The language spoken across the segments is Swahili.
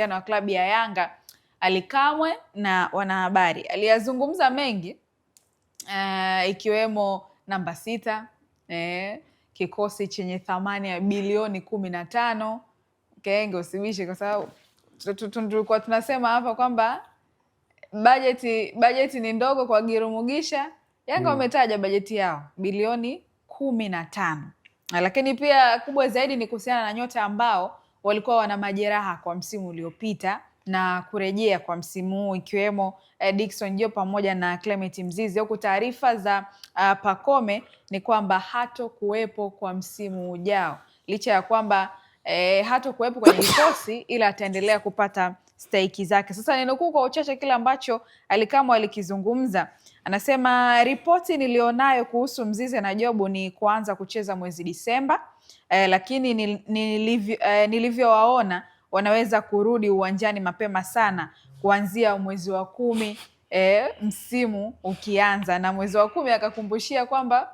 wa klabu ya Yanga Ally Kamwe na wanahabari. Aliyazungumza mengi ikiwemo namba 6, kikosi chenye thamani ya bilioni 15. Kenge usibishe kwa sababu tulikuwa tunasema hapa kwamba bajeti ni ndogo kwa Giru Mugisha. Yanga wametaja bajeti yao bilioni 15. Lakini pia kubwa zaidi ni kuhusiana na nyota ambao walikuwa wana majeraha kwa msimu uliopita na kurejea kwa msimu huu, ikiwemo Dickson Job pamoja na Clement Mzize, huku taarifa za Pacome ni kwamba hatokuwepo kwa msimu ujao, licha ya kwamba hatokuwepo kwenye kikosi ila ataendelea kupata stahiki zake. Sasa ninukuu kwa uchache kile ambacho Ally Kamwe alikizungumza. Anasema ripoti nilionayo kuhusu Mzize na Job ni kuanza kucheza mwezi Disemba, lakini nilivyowaona wanaweza kurudi uwanjani mapema sana kuanzia mwezi wa 10 msimu ukianza. Na mwezi wa 10 akakumbushia kwamba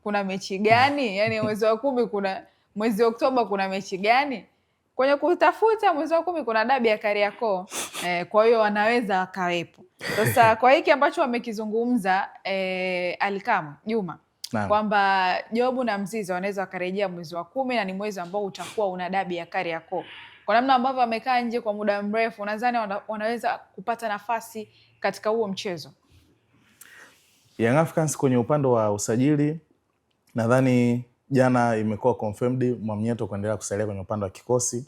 kuna mechi gani? Yani mwezi wa 10 mwezi Oktoba kuna mechi gani? Kwenye kutafuta mwezi wa 10 kuna dabi ya Kariakoo, kwa hiyo wanaweza wakawepo. Sasa kwa hiki ambacho wamekizungumza Ally Kamwe Juma, kwamba Job na Mzize wanaweza wakarejea mwezi wa 10 na ni mwezi ambao utakuwa una dabi ya Kariakoo. Kwa namna ambavyo wamekaa nje kwa muda mrefu, nadhani wanaweza kupata nafasi katika huo mchezo. Young Africans kwenye upande wa usajili, nadhani jana imekuwa confirmed Mwamnyeto kuendelea kusalia kwenye upande wa kikosi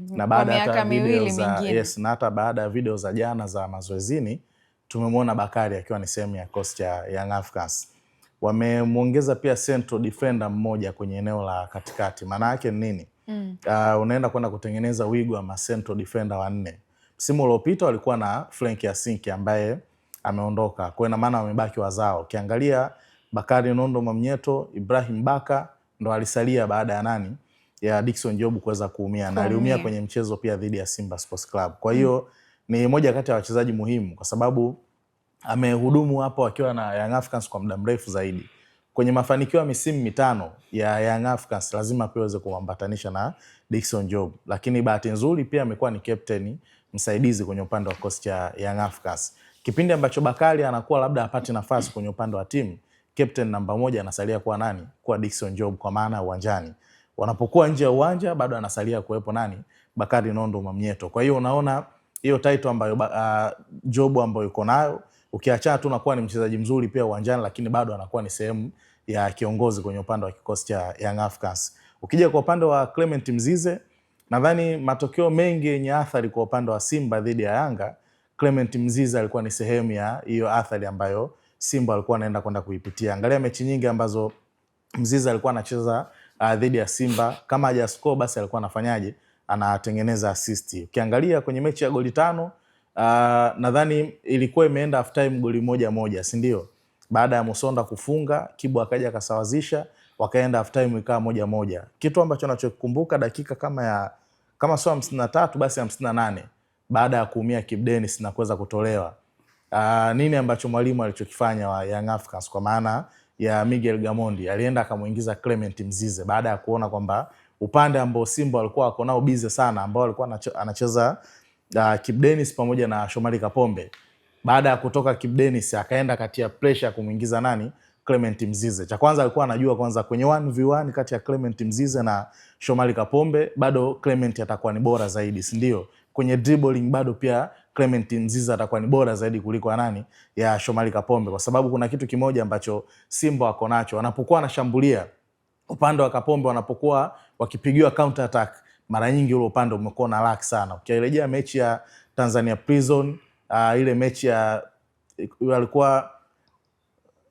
na baada hata video za na hata baada ya video za jana za mazoezini tumemwona Bakari akiwa ni sehemu ya kikosi cha Young Africans. Wamemuongeza pia central defender mmoja kwenye eneo la katikati. Maana yake ni nini? Unaenda kwenda kutengeneza wigo wa central defender 4. Msimu uliopita walikuwa na Frank Yasinki ambaye ameondoka. Kwa ina maana wamebaki wazao. Ukiangalia Bakari Nondo Mwamnyeto, Ibrahim Baka ndo alisalia baada ya nani? Ya Dickson Job kuweza kuumia. Na aliumia kwenye mchezo pia dhidi ya Simba Sports Club. Kwa hiyo ni moja kati ya wachezaji muhimu kwa sababu amehudumu hapo akiwa na Young Africans kwa muda mrefu zaidi. Kwenye mafanikio ya misimu 5 ya Young Africans lazima pia aweze kuambatanisha na Dickson Job. Lakini bahati nzuri pia amekuwa ni captain msaidizi kwenye upande wa kikosi cha Young Africans. Kipindi ambacho Bakari anakuwa labda apate nafasi kwenye upande wa timu, captain namba 1 anasalia kuwa nani? Kuwa Dickson Job, kwa maana uwanjani. Wanapokuwa nje ya uwanja bado anasalia kuwepo nani? Bakari Nondo Mwamnyeto. Kwa hiyo unaona hiyo title ambayo Job ambayo yuko nayo, ukiacha tu anakuwa ni mchezaji mzuri pia uwanjani, lakini bado anakuwa ni sehemu ya kiongozi kwenye upande wa kikosi cha Young Africans. Ukija kwa upande wa Clement Mzize, nadhani matokeo mengi yenye athari kwa upande wa Simba dhidi ya Yanga, Clement Mzize alikuwa ni sehemu ya hiyo athari ambayo Simba alikuwa anaenda kwenda kuipitia. Angalia mechi nyingi ambazo Mzize alikuwa anacheza dhidi ya Simba, kama haja score basi alikuwa anafanyaje? Anatengeneza assist. Ukiangalia kwenye mechi ya goli 5, nadhani ilikuwa imeenda half time goli 1-1, si ndio? Baada ya Musonda kufunga, Kibu akaja akasawazisha, wakaenda half time ikawa 1-1. Kitu ambacho nachokumbuka dakika kama sio 53 basi 58 baada ya kuumia Kibu Denis na kuweza kutolewa. Nini ambacho mwalimu alichokifanya wa Young Africans kwa maana ya Miguel Gamondi? Alienda akamuingiza Clement Mzize baada ya kuona kwamba upande ambao Simba walikuwa wako nao busy sana, ambao alikuwa anacheza Kibu Denis pamoja na Shomari Kapombe. Baada ya kutoka Kibu Denis akaenda katia pressure kumuingiza nani? Clement Mzize. Cha kwanza alikuwa anajua kwanza kwenye 1v1 kati ya Clement Mzize na Shomari Kapombe bado Clement atakuwa ni bora zaidi, si ndio? Kwenye dribbling bado pia Clement Mzize atakuwa ni bora zaidi kuliko nani? Ya Shomari Kapombe, kwa sababu kuna kitu kimoja ambacho Simba wako nacho. Wanapokuwa wanashambulia upande wa Kapombe, wanapokuwa wakipigiwa counter attack, mara nyingi ule upande umekuwa na lack sana. Ukirejea mechi ya Tanzania Prison, ile mechi ya alikuwa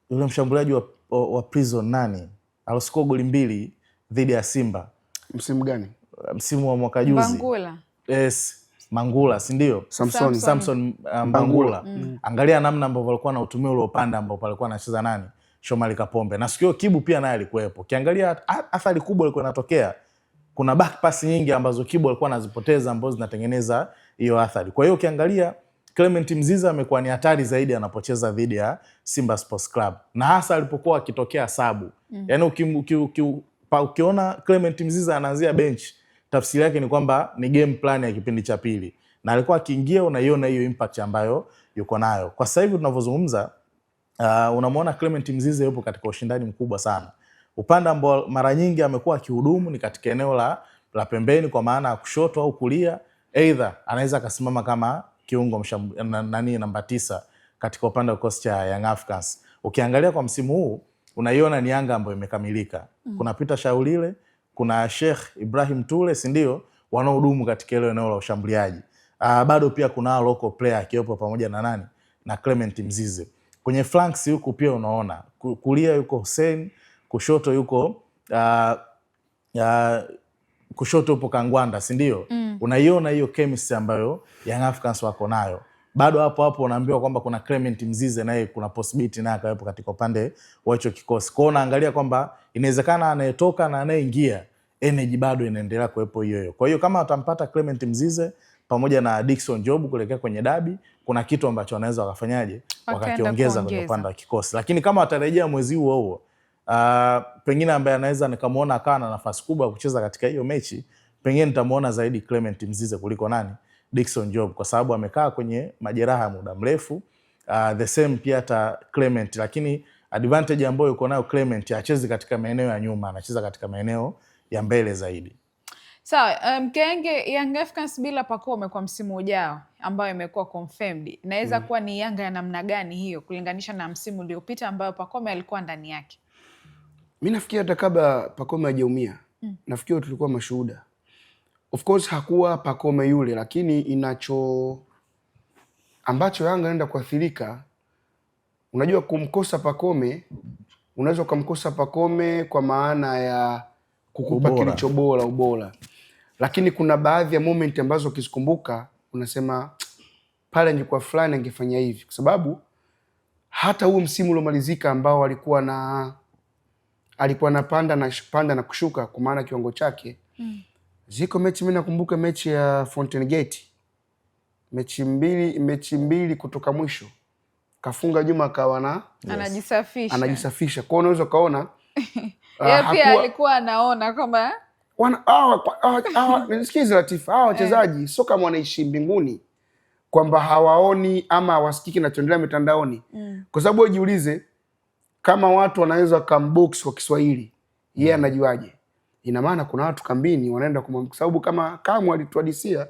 yule mshambuliaji wa Prison nani? Aliscore goli 2 dhidi ya Simba. Msimu gani? Msimu wa mwaka juzi. Mangula. Yes, Mangula, si ndio? Samson Mangula. Angalia namna ambavyo walikuwa na utumia ule upande ambao alikuwa anacheza nani? Shomari Kapombe. Na sikio Kibu pia naye alikuwepo. Kiangalia athari kubwa ilikuwa inatokea. Kuna back pass nyingi ambazo Kibu alikuwa anazipoteza ambazo zinatengeneza hiyo athari. Kwa hiyo ukiangalia Clement Mzize amekuwa ni hatari zaidi anapocheza dhidi ya Simba Sports Club. Na hasa alipokuwa akitokea sabu. Yaani ukiona Clement Mzize anaanzia bench, tafsiri yake ni kwamba ni game plan ya kipindi cha pili, na alikuwa akiingia, unaiona hiyo impact ambayo yuko nayo. Kwa sasa hivi tunavyozungumza, unamwona Clement Mzize yupo katika ushindani mkubwa sana. Upande ambao mara nyingi amekuwa akihudumu ni katika eneo la pembeni, kwa maana ya kushoto au kulia, either anaweza akasimama kama kiungo namba 9 katika upande wa kikosi cha Young Africans. Ukiangalia kwa msimu huu unaiona ni Yanga ambayo imekamilika. Kuna Peter Shaulile, kuna Sheikh Ibrahim Tule, si ndio, wanaohudumu katika ile eneo la ushambuliaji. Bado pia kuna local player akiwepo pamoja na nani, na Clement Mzize. Kwenye flanks huko pia unaona kulia yuko Hussein, kushoto yuko kushoto upo Kangwanda, si ndio? Unaiona hiyo chemistry ambayo Young Africans wako nayo. Bado hapo unaambiwa kwamba kuna Clement Mzize naye kuna possibility naye akawepo katika upande wa hicho kikosi. Kwa hiyo unaangalia kwamba inawezekana anayetoka na anayeingia energy bado inaendelea kuwepo hiyo. Kwa hiyo kama watampata Clement Mzize pamoja na Dickson Job kuelekea kwenye dabi, kuna kitu ambacho wanaweza wakafanyaje, wakakiongeza kwenye upande wa kikosi. Lakini kama watarejea mwezi huo pengine ambaye anaweza nikamuona akawa na nafasi kubwa ya kucheza katika hiyo mechi, pengine nitamuona zaidi Clement Mzize kuliko nani, Dickson Job, kwa sababu amekaa kwenye majeraha muda mrefu. The same pia hata Clement, lakini advantage ambayo yuko nayo Clement, acheze katika maeneo ya nyuma, anacheza katika maeneo ya mbele zaidi. Sawa, Mkenge, Young Africans bila Pacome kwa msimu ujao ambayo imekuwa confirmed, inaweza kuwa ni Yanga ya namna gani hiyo kulinganisha na msimu uliopita ambayo Pacome alikuwa ndani yake? Mimi nafikiri hata kabla Pacome hajaumia, nafikiri tulikuwa mashuhuda. Of course hakuwa Pacome yule, lakini ambacho Yanga anaenda kuathirika, unajua kumkosa Pacome, unaweza kumkosa Pacome kwa maana ya kukupa kilicho bora, ubora. Lakini kuna baadhi ya moment ambazo ukizikumbuka unasema pale angekuwa fulani angefanya hivi, kwa sababu hata huu msimu uliomalizika ambao alikuwa anapanda na kushuka kwa maana kiwango chake. Ziko mechi, mimi nakumbuka mechi ya Fountain Gate, mechi mbili kutoka mwisho kafunga Juma akawa anajisafisha. Kwa unaweza kaona yeye pia alikuwa anaona kwamba nisikize Latifa, hawa wachezaji sio kama wanaishi mbinguni kwamba hawaoni ama hawasikiki kinachoendelea mitandaoni. Kwa sababu wewe jiulize, kama watu wanaweza kambox kwa Kiswahili, yeye anajuaje? Ina maana kuna watu kambini wanaenda kwa sababu kama Kamwe alituhadisia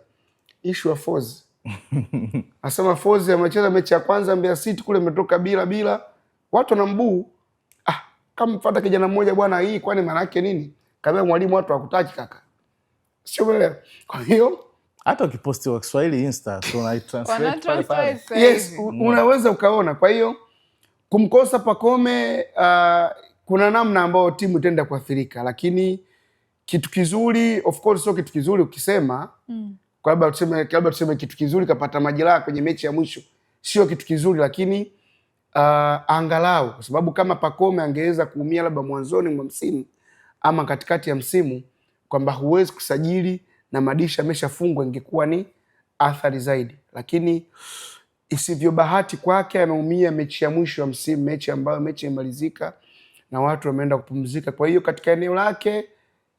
issue ya Foz. Asema Foz amecheza mechi ya kwanza Mbeya City kule, imetoka bila watu wanambuu. Kama mfuata kijana mmoja bwana, hii kwani maana yake nini? Kama mwalimu watu hakutaki kaka. Sio vile. Kwa hiyo hata ukiposti kwa Kiswahili Insta tunai-translate pale. Yes, unaweza ukaona. Kwa hiyo kumkosa Pacome kuna namna ambayo timu itaenda kuathirika, lakini kitu kizuri, of course sio kitu kizuri ukisema kwa labda tuseme kitu kizuri kapata majeraha kwenye mechi ya mwisho, sio kitu kizuri, lakini angalau kwa sababu kama Pacome angeweza kuumia labda mwanzoni mwa msimu ama katikati ya msimu, kwamba huwezi kusajili na madisha ameshafungwa, ingekuwa ni athari zaidi. Lakini isivyo bahati kwake ameumia mechi ya mwisho ya msimu, mechi ambayo imemalizika na watu wameenda kupumzika. Kwa hiyo katika eneo lake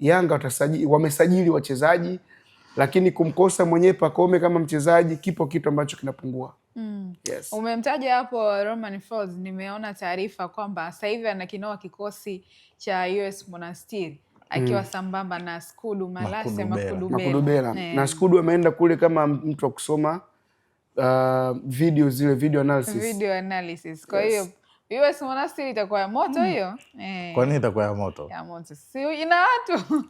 Yanga wamesajili wachezaji, lakini kumkosa mwenyewe Pacome kama mchezaji, kipo kitu ambacho kinapungua. Yes. Umemtaja hapo Romain Folz, nimeona taarifa kwamba sasa hivi anakinoa kikosi cha US Monastir akiwa sambamba na Skudu Malase Makudubela. Na Skudu ameenda kule kama mtu wa kusoma video analysis. Kwa hiyo US Monastir itakuwa ya moto hiyo. Kwa nini itakuwa ya moto? Ya moto. Si ina watu.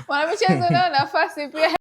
Mwanamichezo nao nafasi pia